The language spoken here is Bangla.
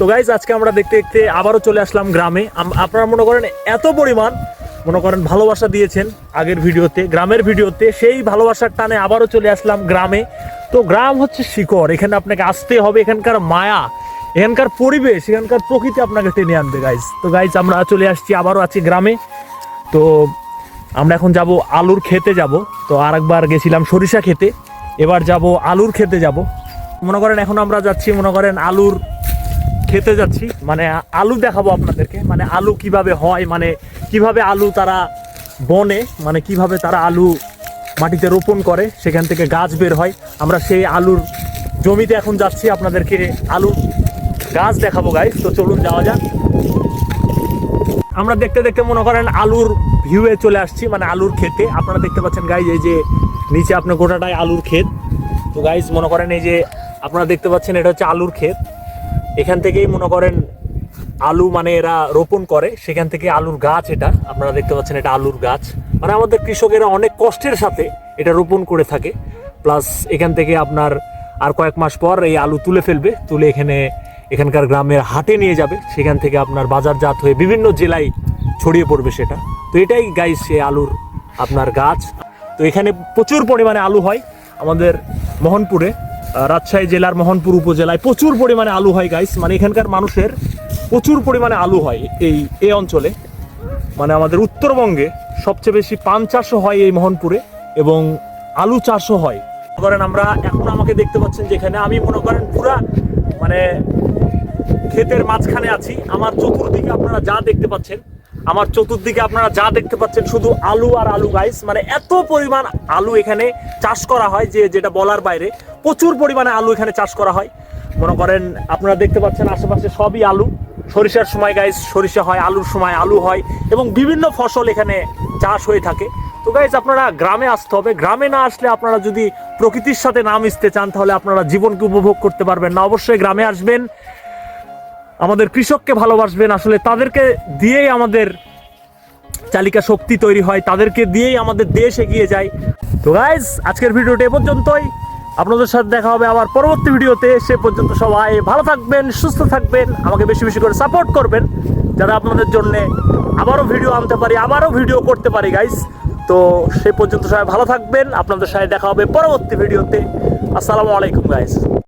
তো গাইজ আজকে আমরা দেখতে দেখতে আবারও চলে আসলাম গ্রামে। আপনারা মনে করেন এত পরিমাণ মনে করেন ভালোবাসা দিয়েছেন আগের ভিডিওতে, গ্রামের ভিডিওতে, সেই ভালোবাসার টানে আবারও চলে আসলাম গ্রামে। তো গ্রাম হচ্ছে শিকড়, এখানে আপনাকে আসতে হবে, এখানকার মায়া, এখানকার পরিবেশ, এখানকার প্রকৃতি আপনাকে টেনে আনবে গাইজ। তো গাইজ আমরা চলে আসছি, আবারও আছি গ্রামে। তো আমরা এখন যাব আলুর খেতে যাব। তো আরেকবার গেছিলাম সরিষা খেতে, এবার যাব আলুর খেতে যাব। মনে করেন এখন আমরা যাচ্ছি মনে করেন আলুর খেতে যাচ্ছি, মানে আলু দেখাবো আপনাদেরকে, মানে আলু কিভাবে হয়, মানে কিভাবে আলু তারা বনে, মানে কিভাবে তারা আলু মাটিতে রোপণ করে, সেখান থেকে গাছ বের হয়। আমরা সেই আলুর জমিতে এখন যাচ্ছি, আপনাদেরকে আলুর গাছ দেখাবো গাইস। তো চলুন যাওয়া যাক। আমরা দেখতে দেখতে মনে করেন আলুর ভিউয়ে চলে আসছি, মানে আলুর খেতে। আপনারা দেখতে পাচ্ছেন গাইজ, এই যে নিচে আপনার গোটাটাই আলুর ক্ষেত। তো গাইজ মনে করেন এই যে আপনারা দেখতে পাচ্ছেন, এটা হচ্ছে আলুর ক্ষেত। এখান থেকেই মনে করেন আলু মানে এরা রোপণ করে, সেখান থেকে আলুর গাছ, এটা আপনারা দেখতে পাচ্ছেন, এটা আলুর গাছ। মানে আমাদের কৃষকেরা অনেক কষ্টের সাথে এটা রোপণ করে থাকে। প্লাস এখান থেকে আপনার আর কয়েক মাস পর এই আলু তুলে ফেলবে, তুলে এখানকার গ্রামের হাটে নিয়ে যাবে, সেখান থেকে আপনার বাজারজাত হয়ে বিভিন্ন জেলায় ছড়িয়ে পড়বে সেটা। তো এটাই গাইজ সে আলুর আপনার গাছ। তো এখানে প্রচুর পরিমাণে আলু হয় আমাদের মোহনপুরে, রাজশাহী জেলার মোহনপুর উপজেলায় প্রচুর পরিমাণে আলু হয় গাইস। মানে এখানকার মানুষের প্রচুর পরিমাণে আলু হয় এই অঞ্চলে। মানে আমাদের উত্তরবঙ্গে সবচেয়ে বেশি পান চাষও হয় এই মোহনপুরে, এবং আলু চাষও হয়। মনে করেন আমরা এখন আমাকে দেখতে পাচ্ছেন যেখানে আমি মনে করেন পুরা মানে ক্ষেতের মাঝখানে আছি। আমার চতুর্দিকে আপনারা যা দেখতে পাচ্ছেন, শুধু আলু আর আলু গাইস। মানে এত পরিমাণ আলু এখানে চাষ করা হয় যেটা বলার বাইরে। প্রচুর পরিমাণে আলু এখানে চাষ করা হয়। মনে করেন আপনারা দেখতে পাচ্ছেন আশেপাশে সবই আলু। সরিষার সময় গাইস সরিষা হয়, আলুর সময় আলু হয়, এবং বিভিন্ন ফসল এখানে চাষ হয়ে থাকে। তো গাইস আপনারা গ্রামে আসতে হবে। গ্রামে না আসলে আপনারা যদি প্রকৃতির সাথে না মিশতে চান, তাহলে আপনারা জীবনকে উপভোগ করতে পারবেন না। অবশ্যই গ্রামে আসবেন, আমাদের কৃষককে ভালোবাসবেন। আসলে তাদেরকে দিয়েই আমাদের চালিকা শক্তি তৈরি হয়, তাদেরকে দিয়েই আমাদের দেশ এগিয়ে যায়। তো গাইজ আজকের ভিডিওটা এ পর্যন্তই। আপনাদের সাথে দেখা হবে আবার পরবর্তী ভিডিওতে। সে পর্যন্ত সবাই ভালো থাকবেন, সুস্থ থাকবেন, আমাকে বেশি বেশি করে সাপোর্ট করবেন, যাতে আপনাদের জন্য আবারও ভিডিও আনতে পারি, আবারও ভিডিও করতে পারি গাইজ। তো সে পর্যন্ত সবাই ভালো থাকবেন। আপনাদের সাথে দেখা হবে পরবর্তী ভিডিওতে। আসসালামু আলাইকুম গাইজ।